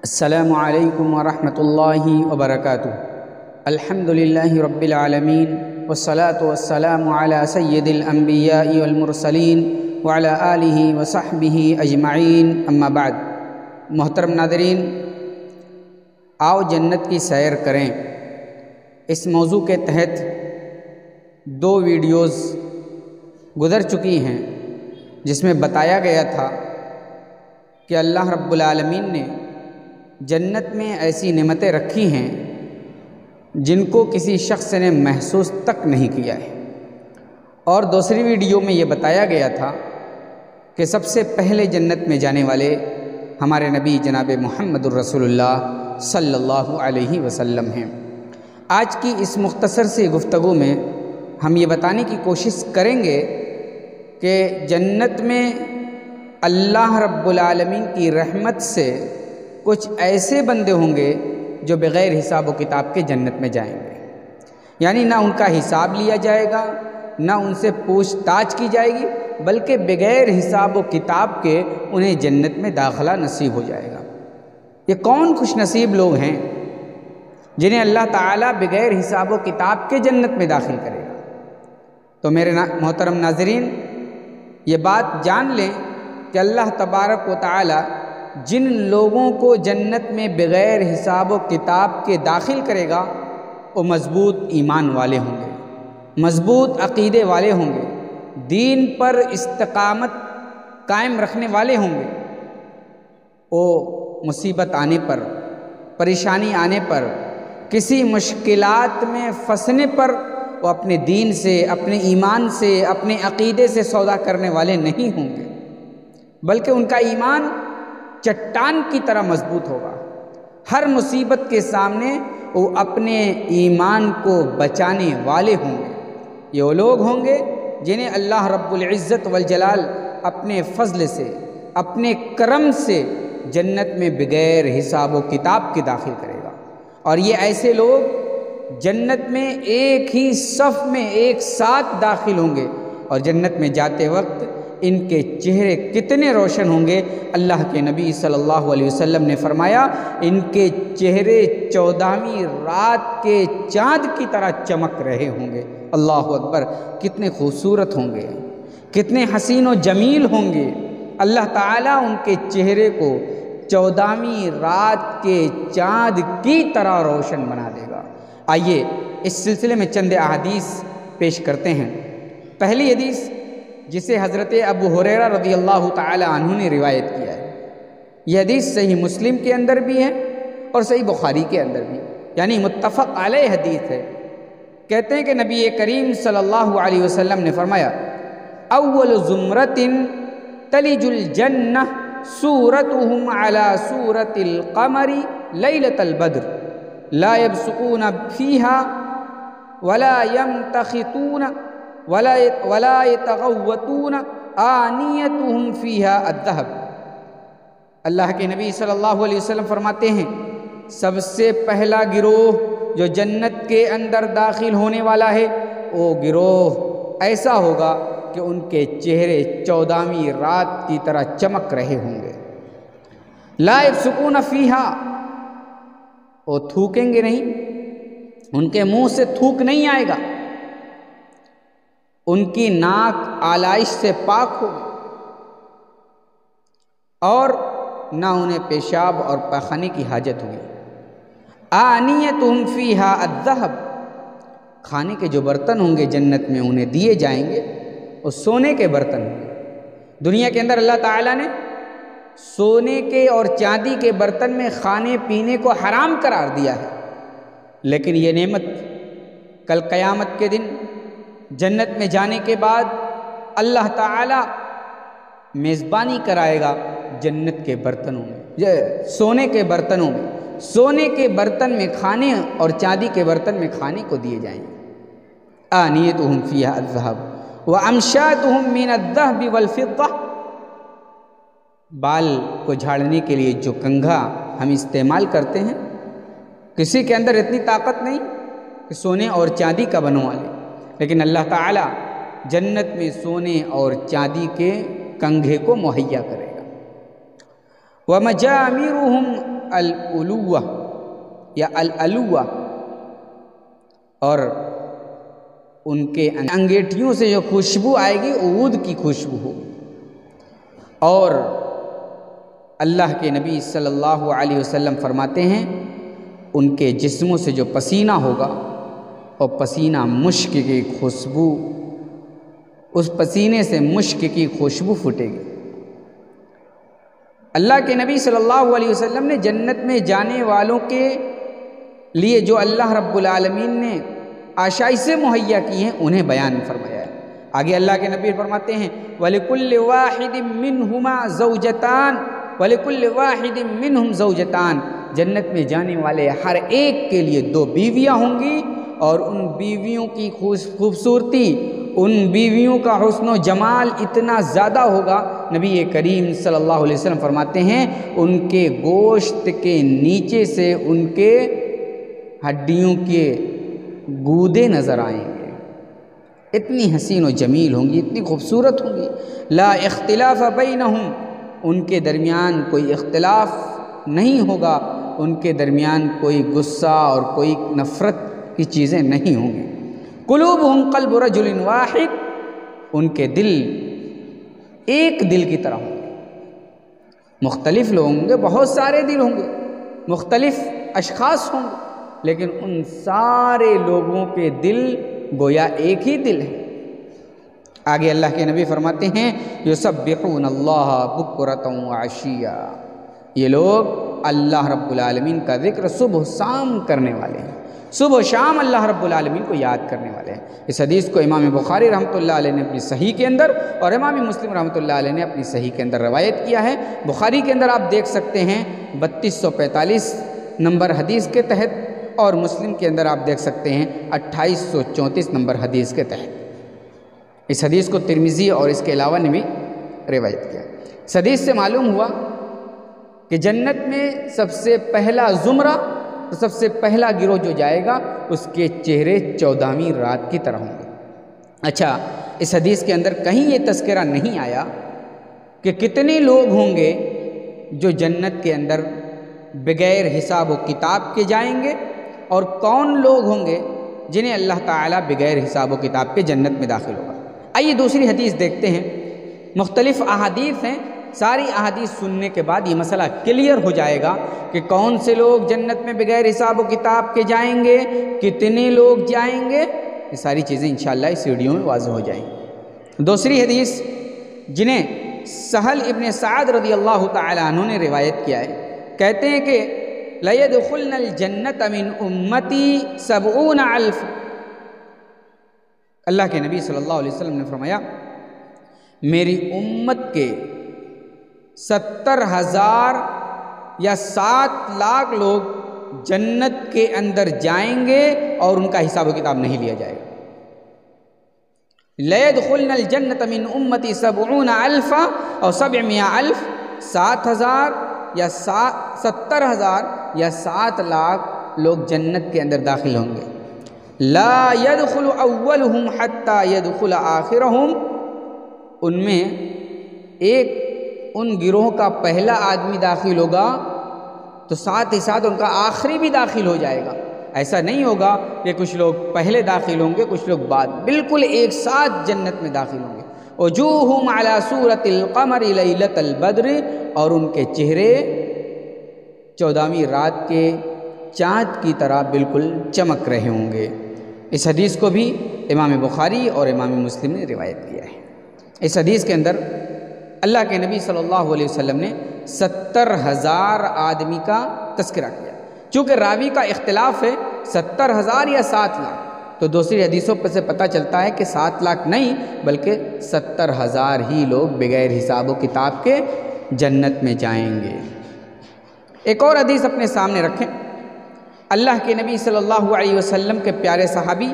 السلام علیکم ورحمۃ اللہ وبرکاتہ۔ الحمدللہ رب العالمین والصلاة والسلام علی سید الانبیاء والمرسلین وعلی آلہ وصحبہ اجمعین، اما بعد۔ محترم ناظرین، آؤ جنت کی سیر کریں، اس موضوع کے تحت 2 ویڈیوز گزر چکی ہیں جس میں بتایا گیا تھا کہ اللہ رب العالمین نے جنت میں ایسی نعمتیں رکھی ہیں جن کو کسی شخص نے محسوس تک نہیں کیا ہے، اور دوسری ویڈیو میں یہ بتایا گیا تھا کہ سب سے پہلے جنت میں جانے والے ہمارے نبی جناب محمد الرسول اللہ صلی اللہ علیہ وسلم ہیں۔ آج کی اس مختصر سی گفتگو میں ہم یہ بتانے کی کوشش کریں گے کہ جنت میں اللہ رب العالمین کی رحمت سے کچھ ایسے بندے ہوں گے جو بغیر حساب و کتاب کے جنت میں جائیں گے، یعنی نہ ان کا حساب لیا جائے گا، نہ ان سے پوچھ تاچھ کی جائے گی، بلکہ بغیر حساب و کتاب کے انہیں جنت میں داخلہ نصیب ہو جائے گا۔ یہ کون خوش نصیب لوگ ہیں جنہیں اللہ تعالیٰ بغیر حساب و کتاب کے جنت میں داخل کرے گا؟ تو میرے محترم ناظرین، یہ بات جان لیں کہ اللہ تبارک و تعالیٰ جن لوگوں کو جنت میں بغیر حساب و کتاب کے داخل کرے گا وہ مضبوط ایمان والے ہوں گے، مضبوط عقیدے والے ہوں گے، دین پر استقامت قائم رکھنے والے ہوں گے۔ وہ مصیبت آنے پر، پریشانی آنے پر، کسی مشکلات میں پھنسنے پر وہ اپنے دین سے، اپنے ایمان سے، اپنے عقیدے سے سودا کرنے والے نہیں ہوں گے، بلکہ ان کا ایمان چٹان کی طرح مضبوط ہوگا۔ ہر مصیبت کے سامنے وہ اپنے ایمان کو بچانے والے ہوں گے۔ یہ وہ لوگ ہوں گے جنہیں اللہ رب العزت والجلال اپنے فضل سے، اپنے کرم سے جنت میں بغیر حساب و کتاب کے داخل کرے گا، اور یہ ایسے لوگ جنت میں ایک ہی صف میں ایک ساتھ داخل ہوں گے، اور جنت میں جاتے وقت ان کے چہرے کتنے روشن ہوں گے۔ اللہ کے نبی صلی اللہ علیہ وسلم نے فرمایا ان کے چہرے 14ویں رات کے چاند کی طرح چمک رہے ہوں گے۔ اللہ اکبر! کتنے خوبصورت ہوں گے، کتنے حسین و جمیل ہوں گے۔ اللہ تعالیٰ ان کے چہرے کو 14ویں رات کے چاند کی طرح روشن بنا دے گا۔ آئیے اس سلسلے میں چند احادیث پیش کرتے ہیں۔ پہلی حدیث جسے حضرت ابو ہریرہ رضی اللہ تعالی عنہ نے روایت کیا ہے، یہ حدیث صحیح مسلم کے اندر بھی ہے اور صحیح بخاری کے اندر بھی، یعنی متفق علیہ حدیث ہے۔ کہتے ہیں کہ نبی کریم صلی اللہ علیہ وسلم نے فرمایا اول زمرۃ تلج الجنہ صورتهم علی صورت القمر لیلۃ البدر لا یبصقون فیها ولا یمتخطون ولا يتغوتون آنیتهم فيها الذهب۔ اللہ کے نبی صلی اللہ علیہ وسلم فرماتے ہیں سب سے پہلا گروہ جو جنت کے اندر داخل ہونے والا ہے وہ گروہ ایسا ہوگا کہ ان کے چہرے 14ویں رات کی طرح چمک رہے ہوں گے۔ لا يبصقون فيها، وہ تھوکیں گے نہیں، ان کے منہ سے تھوک نہیں آئے گا، ان کی ناک آلائش سے پاک ہوگی، اور نہ انہیں پیشاب اور پاخانے کی حاجت ہوگی۔ آنیتہم فیہا الذہب، کھانے کے جو برتن ہوں گے جنت میں انہیں دیے جائیں گے وہ سونے کے برتن ہوں گے۔ دنیا کے اندر اللہ تعالیٰ نے سونے کے اور چاندی کے برتن میں کھانے پینے کو حرام قرار دیا ہے، لیکن یہ نعمت کل قیامت کے دن جنت میں جانے کے بعد اللہ تعالیٰ میزبانی کرائے گا جنت کے برتنوں میں، سونے کے برتنوں میں، سونے کے برتن میں کھانے اور چاندی کے برتن میں کھانے کو دیے جائیں گے۔ آنیتہم فیہا الذہب وامشاتہم من الذہب والفضہ، بال کو جھاڑنے کے لیے جو کنگھا ہم استعمال کرتے ہیں، کسی کے اندر اتنی طاقت نہیں کہ سونے اور چاندی کا بنوا لے، لیکن اللہ تعالیٰ جنت میں سونے اور چاندی کے کنگھے کو مہیا کرے گا۔ وَمَجَامِرُهُمْ الالوہ یا الالوہ، اور ان کے انگیٹھیوں سے جو خوشبو آئے گی عود کی خوشبو ہوگی، اور اللہ کے نبی صلی اللہ علیہ وسلم فرماتے ہیں ان کے جسموں سے جو پسینہ ہوگا اور پسینہ مشک کی خوشبو، اس پسینے سے مشک کی خوشبو پھوٹے گی۔ اللہ کے نبی صلی اللہ علیہ وسلم نے جنت میں جانے والوں کے لیے جو اللہ رب العالمین نے آشائشیں مہیا کی ہیں انہیں بیان فرمایا ہے۔ آگے اللہ کے نبی فرماتے ہیں وَلِكُلِّ وَاحِدٍ مِّنْهُمَا زَوْجَتَانِ وَلِكُلِّ وَاحِدٍ مِّنْهُمْ زَوْجَتَانِ، جنت میں جانے والے ہر ایک کے لیے دو بیویاں ہوں گی، اور ان بیویوں کی خوبصورتی، ان بیویوں کا حسن و جمال اتنا زیادہ ہوگا، نبی کریم صلی اللہ علیہ وسلم فرماتے ہیں ان کے گوشت کے نیچے سے ان کے ہڈیوں کے گودے نظر آئیں گے، اتنی حسین و جمیل ہوں گی، اتنی خوبصورت ہوں گی۔ لا اختلاف بینہم، ان کے درمیان کوئی اختلاف نہیں ہوگا، ان کے درمیان کوئی غصہ اور کوئی نفرت کی چیزیں نہیں ہوں گی۔ قلوبہم قلب رجل واحد، ان کے دل ایک دل کی طرح ہوں گے۔ مختلف لوگ ہوں گے، بہت سارے دل ہوں گے، مختلف اشخاص ہوں گے، لیکن ان سارے لوگوں کے دل گویا ایک ہی دل ہے۔ آگے اللہ کے نبی فرماتے ہیں یسبحون اللہ بکرۃ وعشیا، یہ لوگ اللہ رب العالمین کا ذکر صبح شام کرنے والے ہیں، صبح و شام اللہ رب العالمین کو یاد کرنے والے ہیں۔ اس حدیث کو امام بخاری رحمۃ اللہ علیہ نے اپنی صحیح کے اندر اور امام مسلم رحمۃ اللہ علیہ نے اپنی صحیح کے اندر روایت کیا ہے۔ بخاری کے اندر آپ دیکھ سکتے ہیں 3245 نمبر حدیث کے تحت، اور مسلم کے اندر آپ دیکھ سکتے ہیں 2834 نمبر حدیث کے تحت۔ اس حدیث کو ترمذی اور اس کے علاوہ نے بھی روایت کیا۔ اس حدیث سے معلوم ہوا کہ جنت میں سب سے پہلا زمرہ، سب سے پہلا گروہ جو جائے گا اس کے چہرے 14ویں رات کی طرح ہوں گے۔ اچھا، اس حدیث کے اندر کہیں یہ تذکرہ نہیں آیا کہ کتنے لوگ ہوں گے جو جنت کے اندر بغیر حساب و کتاب کے جائیں گے، اور کون لوگ ہوں گے جنہیں اللہ تعالیٰ بغیر حساب و کتاب کے جنت میں داخل ہوگا۔ آئیے دوسری حدیث دیکھتے ہیں۔ مختلف احادیث ہیں، ساری احادیث سننے کے بعد یہ مسئلہ کلیئر ہو جائے گا کہ کون سے لوگ جنت میں بغیر حساب و کتاب کے جائیں گے، کتنے لوگ جائیں گے، یہ ساری چیزیں انشاءاللہ اس ویڈیو میں واضح ہو جائیں گی۔ دوسری حدیث جنہیں سہل ابن سعد رضی اللہ تعالی عنہ نے روایت کیا ہے، کہتے ہیں کہ لَيَدْخُلْنَ الْجَنَّةَ مِنْ أُمَّتِي 70,000، اللہ کے نبی صلی اللہ علیہ وسلم نے فرمایا میری امت کے 70,000 یا 7 لاکھ لوگ جنت کے اندر جائیں گے اور ان کا حساب و کتاب نہیں لیا جائے گا۔ لَيَدْخُلْنَ الْجَنَّةَ مِنْ أُمَّتِي 70,000 اور 700,000، 7,000 یا 70,000 یا 7 لاکھ لوگ جنت کے اندر داخل ہوں گے۔ لا يدخل اولهم حتى يدخل آخرهم، ان میں ایک ان گروہ کا پہلا آدمی داخل ہوگا تو ساتھ ہی ساتھ ان کا آخری بھی داخل ہو جائے گا۔ ایسا نہیں ہوگا کہ کچھ لوگ پہلے داخل ہوں گے کچھ لوگ بعد، بالکل ایک ساتھ جنت میں داخل ہوں گے۔ وجوہہم علی صورت القمر لیلۃ البدر، اور ان کے چہرے 14ویں رات کے چاند کی طرح بالکل چمک رہے ہوں گے۔ اس حدیث کو بھی امام بخاری اور امام مسلم نے روایت کیا ہے۔ اس حدیث کے اندر اللہ کے نبی صلی اللہ علیہ وسلم نے 70,000 آدمی کا تذکرہ کیا۔ چونکہ راوی کا اختلاف ہے 70,000 یا 7 لاکھ، تو دوسری حدیثوں پر سے پتہ چلتا ہے کہ 7 لاکھ نہیں بلکہ 70,000 ہی لوگ بغیر حساب و کتاب کے جنت میں جائیں گے۔ ایک اور حدیث اپنے سامنے رکھیں۔ اللہ کے نبی صلی اللہ علیہ وسلم کے پیارے صحابی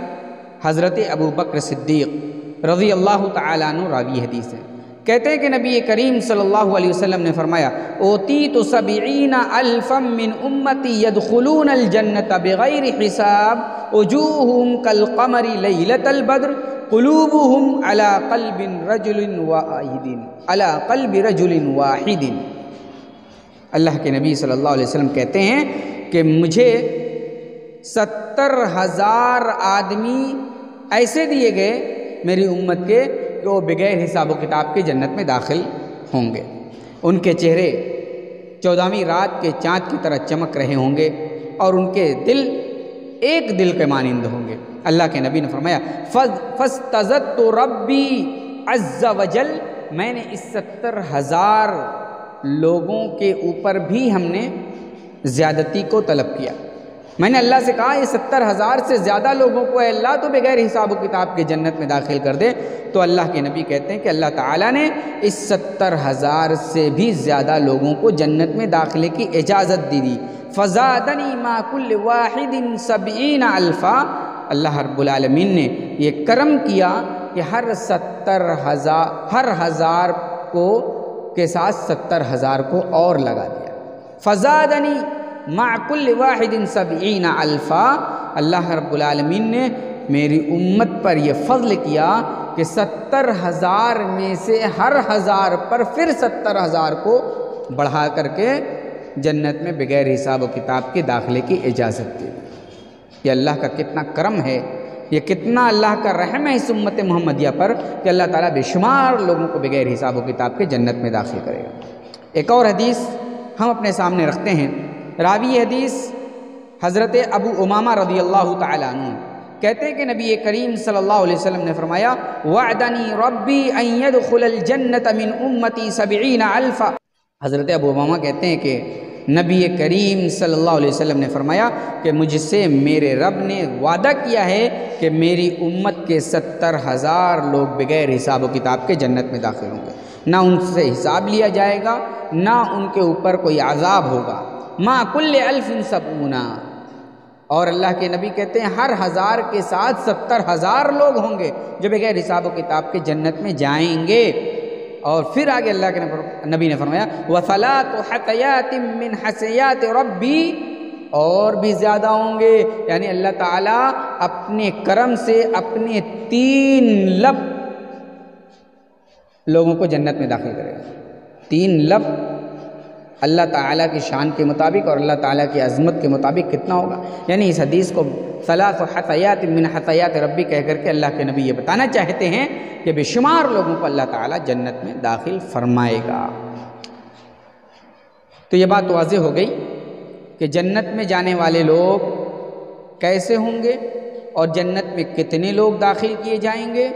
حضرت ابو بکر صدیق رضی اللہ تعالیٰ عنہ راوی حدیث ہے، کہتے ہیں کہ نبی کریم صلی اللہ علیہ وسلم نے فرمایا اوتیت 70,000 من امتی يدخلون الجنة بغیر حساب وجوہہم کالقمر لیلۃ البدر قلوبہم علی قلب رجل واحد۔ اللہ کے نبی صلی اللہ علیہ وسلم کہتے ہیں کہ مجھے 70,000 آدمی ایسے دیے گئے میری امت کے کہ وہ بغیر حساب و کتاب کے جنت میں داخل ہوں گے۔ ان کے چہرے 14ویں رات کے چاند کی طرح چمک رہے ہوں گے اور ان کے دل ایک دل کے مانند ہوں گے۔ اللہ کے نبی نے فرمایا فَاسْتَزَدْتُ رَبِّي عَزَّ وَجَلَّ، میں نے اس 70,000 لوگوں کے اوپر بھی ہم نے زیادتی کو طلب کیا۔ میں نے اللہ سے کہا یہ 70,000 سے زیادہ لوگوں کو اے اللہ تو بغیر حساب و کتاب کے جنت میں داخل کر دے۔ تو اللہ کے نبی کہتے ہیں کہ اللہ تعالیٰ نے اس 70,000 سے بھی زیادہ لوگوں کو جنت میں داخلے کی اجازت دی۔ فَزَادَنِي مَا كُلِّ وَاحِدٍ 70,000، اللہ رب العالمین نے یہ کرم کیا کہ ہر 1000 کو کے ساتھ 70,000 کو اور لگا دیا۔ فَزَادَنِي مَعَ كُلِّ وَاحِدٍ 70,000، اللہ رب العالمین نے میری امت پر یہ فضل کیا کہ 70,000 میں سے ہر 1000 پر پھر 70,000 کو بڑھا کر کے جنت میں بغیر حساب و کتاب کے داخلے کی اجازت دی۔ یہ اللہ کا کتنا کرم ہے، یہ کتنا اللہ کا رحم ہے اس امت محمدیہ پر کہ اللہ تعالیٰ بے شمار لوگوں کو بغیر حساب و کتاب کے جنت میں داخل کرے گا۔ ایک اور حدیث ہم اپنے سامنے رکھتے ہیں۔ راوی حدیث حضرت ابو امامہ رضی اللہ تعالیٰ عنہ کہتے ہیں کہ نبی کریم صلی اللہ علیہ وسلم نے فرمایا وعدنی ربی ان يدخل الجنت من امتی 70,000۔ حضرت ابو امامہ کہتے ہیں کہ نبی کریم صلی اللہ علیہ وسلم نے فرمایا کہ مجھ سے میرے رب نے وعدہ کیا ہے کہ میری امت کے 70,000 لوگ بغیر حساب و کتاب کے جنت میں داخل ہوں گے، نہ ان سے حساب لیا جائے گا، نہ ان کے اوپر کوئی عذاب ہوگا۔ ما کل 1070، اور اللہ کے نبی کہتے ہیں ہر 1000 کے ساتھ 70,000 لوگ ہوں گے جو بغیر حساب و کتاب کے جنت میں جائیں گے۔ اور پھر آگے اللہ کے نبی نے فرمایا وَثَلَاثُ حَثَيَاتٍ مِّنْ حَثَيَاتِ رَبِّي، اور بھی زیادہ ہوں گے، یعنی اللہ تعالیٰ اپنے کرم سے اپنے 3 لب لوگوں کو جنت میں داخل کرے گا۔ 3 لب اللہ تعالیٰ کی شان کے مطابق اور اللہ تعالیٰ کی عظمت کے مطابق کتنا ہوگا، یعنی اس حدیث کو 3 حثیات من حثیات ربی کہہ کر کے اللہ کے نبی یہ بتانا چاہتے ہیں کہ بے شمار لوگوں کو اللہ تعالیٰ جنت میں داخل فرمائے گا۔ تو یہ بات واضح ہو گئی کہ جنت میں جانے والے لوگ کیسے ہوں گے اور جنت میں کتنے لوگ داخل کیے جائیں گے۔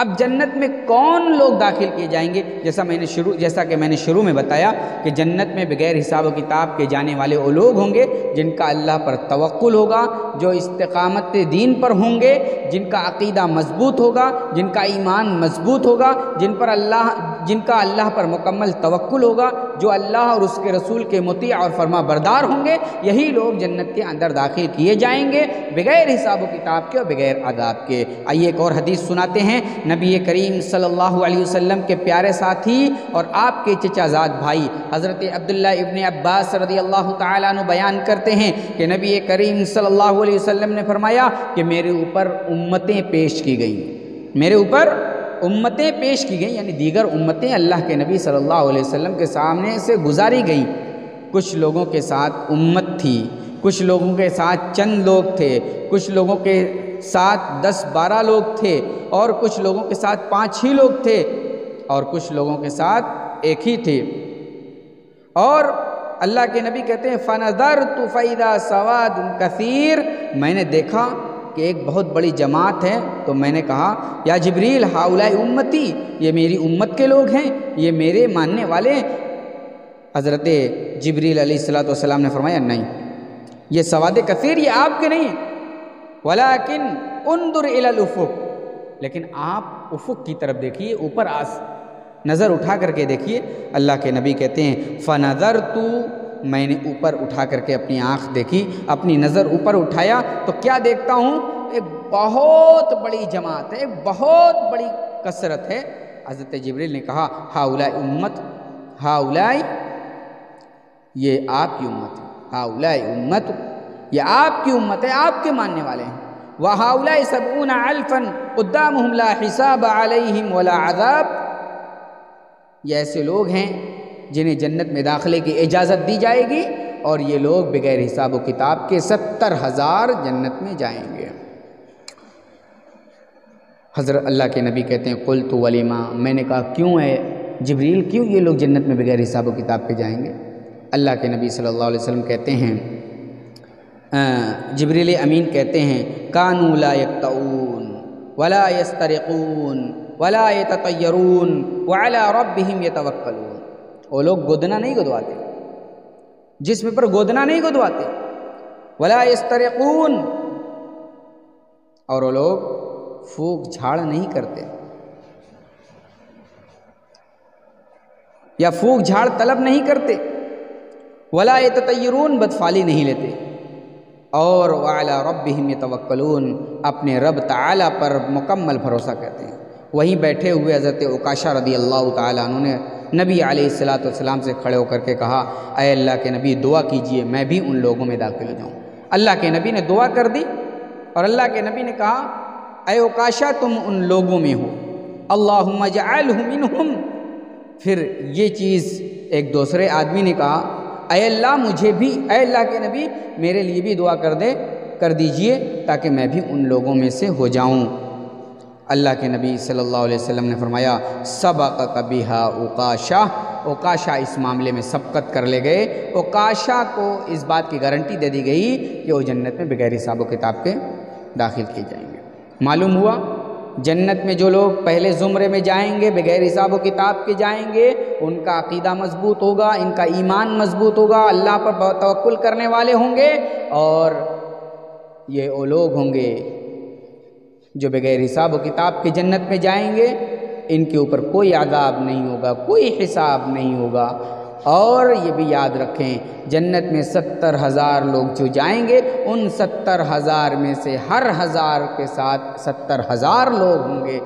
اب جنت میں کون لوگ داخل کیے جائیں گے، جیسا کہ میں نے شروع میں بتایا کہ جنت میں بغیر حساب و کتاب کے جانے والے وہ لوگ ہوں گے جن کا اللہ پر توکل ہوگا، جو استقامت دین پر ہوں گے، جن کا عقیدہ مضبوط ہوگا، جن کا ایمان مضبوط ہوگا، جن کا اللہ پر مکمل توکل ہوگا، جو اللہ اور اس کے رسول کے مطیع اور فرما بردار ہوں گے، یہی لوگ جنت کے اندر داخل کیے جائیں گے بغیر حساب و کتاب کے اور بغیر عذاب کے۔ آئیے ایک اور حدیث سناتے ہیں۔ نبی کریم صلی اللہ علیہ وسلم کے پیارے ساتھی اور آپ کے چچا زاد بھائی حضرت عبداللہ ابن عباس رضی اللہ تعالیٰ عنہ بیان کرتے ہیں کہ نبی کریم صلی اللہ علیہ وسلم نے فرمایا کہ میرے اوپر امتیں پیش کی گئیں، میرے اوپر امتیں پیش کی گئیں، یعنی دیگر امتیں اللہ کے نبی صلی اللہ علیہ وسلم کے سامنے سے گزاری گئیں۔ کچھ لوگوں کے ساتھ امت تھی، کچھ لوگوں کے ساتھ چند لوگ تھے، کچھ لوگوں کے ساتھ 10-12 لوگ تھے، اور کچھ لوگوں کے ساتھ 5 لوگ تھے، اور کچھ لوگوں کے ساتھ ایک ہی تھے۔ اور اللہ کے نبی کہتے ہیں فَنَظَرْتُ فَإِذَا سَوَادٌ كَثِيرٌ، میں نے دیکھا کہ ایک بہت بڑی جماعت ہے، تو میں نے کہا یا جبریل ہؤلاء امتی، یہ میری امت کے لوگ ہیں، یہ میرے ماننے والے ہیں۔ حضرت جبریل علیہ السلام نے فرمایا نہیں، یہ سواد کثیر یہ آپ کے نہیں ہیں، ولیکن انظر الی الافق، لیکن آپ افق کی طرف دیکھیے، اوپر نظر اٹھا کر کے دیکھیے۔ اللہ کے نبی کہتے ہیں فنظرت، میں نے اوپر اٹھا کر کے اپنی آنکھ دیکھی، اپنی نظر اوپر اٹھایا تو کیا دیکھتا ہوں، ایک بہت بڑی جماعت ہے، ایک بہت بڑی کثرت ہے۔ حضرت جبریل نے کہا ہؤلاء امت، ہؤلاء یہ آپ کی امت ہے، ہؤلاء امت یہ آپ کی امت ہے، آپ کے ماننے والے ہیں۔ وَهَؤُلَاءِ 70,000 قُدَّامُهُمْ لَا حِسَابَ عَلَيْهِمْ وَلَا عَذَابَ، یہ ایسے لوگ ہیں جنہیں جنت میں داخلے کی اجازت دی جائے گی، اور یہ لوگ بغیر حساب و کتاب کے 70,000 جنت میں جائیں گے۔ حضرت اللہ کے نبی کہتے ہیں قلت ولیما، میں نے کہا کیوں ہے جبریل، کیوں یہ لوگ جنت میں بغیر حساب و کتاب کے جائیں گے؟ اللہ کے نبی صلی اللہ علیہ وسلم کہتے ہیں، جبریل امین کہتے ہیں کانوا لا یقطعون ولا یسترقون ولا یتطیرون وعلی ربہم یتوکلون۔ وہ لوگ گودنا نہیں گدواتے، جسم پر گودنا نہیں گدواتے، ولا یسترقون، اور وہ لوگ پھونک جھاڑ نہیں کرتے یا پھونک جھاڑ طلب نہیں کرتے، ولا یتطیرون، بدفعلی نہیں لیتے، اور وعلی ربہم یتوکلون، اپنے رب تعالیٰ پر مکمل بھروسہ کرتے ہیں۔ وہیں بیٹھے ہوئے حضرت عکاشہ رضی اللہ تعالیٰ عنہ نے نبی علیہ السلام سے کھڑے ہو کر کے کہا اے اللہ کے نبی دعا کیجئے میں بھی ان لوگوں میں داخل ہو جاؤں۔ اللہ کے نبی نے دعا کر دی اور اللہ کے نبی نے کہا اے عکاشہ تم ان لوگوں میں ہو، اللہم اجعلہ منہم۔ پھر یہ چیز ایک دوسرے آدمی نے کہا اے اللہ مجھے بھی، اے اللہ کے نبی میرے لیے بھی دعا کر دیجئے تاکہ میں بھی ان لوگوں میں سے ہو جاؤں۔ اللہ کے نبی صلی اللہ علیہ وسلم نے فرمایا سبقک بہا عکاشہ، عکاشہ اس معاملے میں سبقت کر لے گئے۔ عکاشہ کو اس بات کی گارنٹی دے دی گئی کہ وہ جنت میں بغیر حساب و کتاب کے داخل کیے جائیں گے۔ معلوم ہوا جنت میں جو لوگ پہلے زمرے میں جائیں گے بغیر حساب و کتاب کے جائیں گے، ان کا عقیدہ مضبوط ہوگا، ان کا ایمان مضبوط ہوگا، اللہ پر توکل کرنے والے ہوں گے، اور یہ وہ لوگ ہوں گے جو بغیر حساب و کتاب کے جنت میں جائیں گے، ان کے اوپر کوئی عذاب نہیں ہوگا، کوئی حساب نہیں ہوگا۔ اور یہ بھی یاد رکھیں جنت میں 70,000 لوگ جو جائیں گے، ان 70,000 میں سے ہر 1000 کے ساتھ 70,000 لوگ ہوں گے،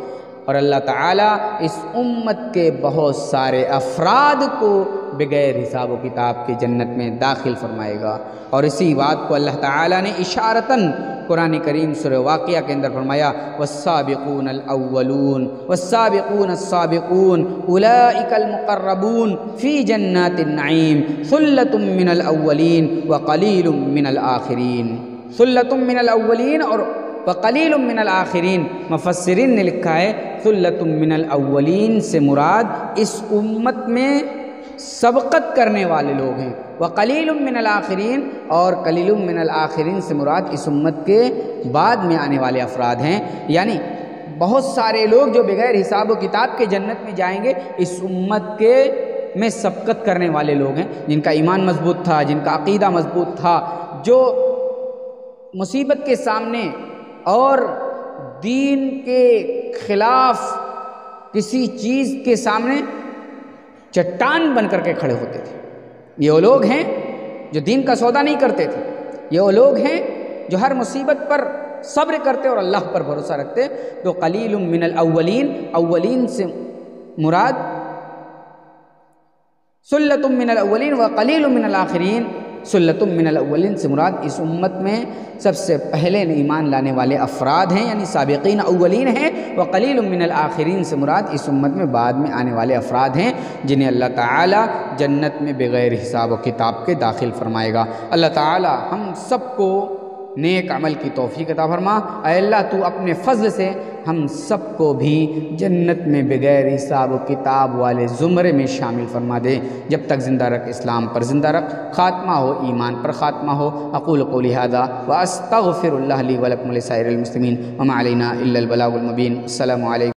اور اللہ تعالیٰ اس امت کے بہت سارے افراد کو بغیر حساب و کتاب کے جنت میں داخل فرمائے گا۔ اور اسی بات کو اللہ تعالیٰ نے اشارتاً قرآن کریم سورہ واقعہ کے اندر فرمایا والسابقون الاولون والسابقون السابقون اولئک المقربون فی جنات النعیم ثلۃ من الاولین وقلیل من الآخرین۔ ثلۃ من الاولین اور وقلیل من الآخرین، مفسرین نے لکھا ہے ثلۃ من الاولین سے مراد اس امت میں سبقت کرنے والے لوگ ہیں، وقلیل من الآخرین، اور قلیل من الآخرین سے مراد اس امت کے بعد میں آنے والے افراد ہیں۔ یعنی بہت سارے لوگ جو بغیر حساب و کتاب کے جنت میں جائیں گے اس امت کے میں سبقت کرنے والے لوگ ہیں، جن کا ایمان مضبوط تھا، جن کا عقیدہ مضبوط تھا، جو مصیبت کے سامنے اور دین کے خلاف کسی چیز کے سامنے چٹان بن کر کے کھڑے ہوتے تھے۔ یہ وہ لوگ ہیں جو دین کا سودا نہیں کرتے تھے، یہ وہ لوگ ہیں جو ہر مصیبت پر صبر کرتے اور اللہ پر بھروسہ رکھتے۔ تو قلیل من الاولین، اولین سے مراد ثلۃ من الاولین وقلیل من الآخرین، ثلۃ من الاولین سے مراد اس امت میں سب سے پہلے ایمان لانے والے افراد ہیں، یعنی سابقین اولین ہیں، وقلیل من الآخرین سے مراد اس امت میں بعد میں آنے والے افراد ہیں جنہیں اللہ تعالی جنت میں بغیر حساب و کتاب کے داخل فرمائے گا۔ اللہ تعالی ہم سب کو نیک عمل کی توفیق عطا فرما۔ اے اللہ تو اپنے فضل سے ہم سب کو بھی جنت میں بغیر حساب و کتاب والے زمرے میں شامل فرما دے۔ جب تک زندہ رکھ اسلام پر زندہ رکھ، خاتمہ ہو ایمان پر خاتمہ ہو۔ اقول قولی ھذا واستغفر اللہ لی ولکم ولسائر المسلمین وما علینا الا البلاغ المبین۔ السلام علیکم۔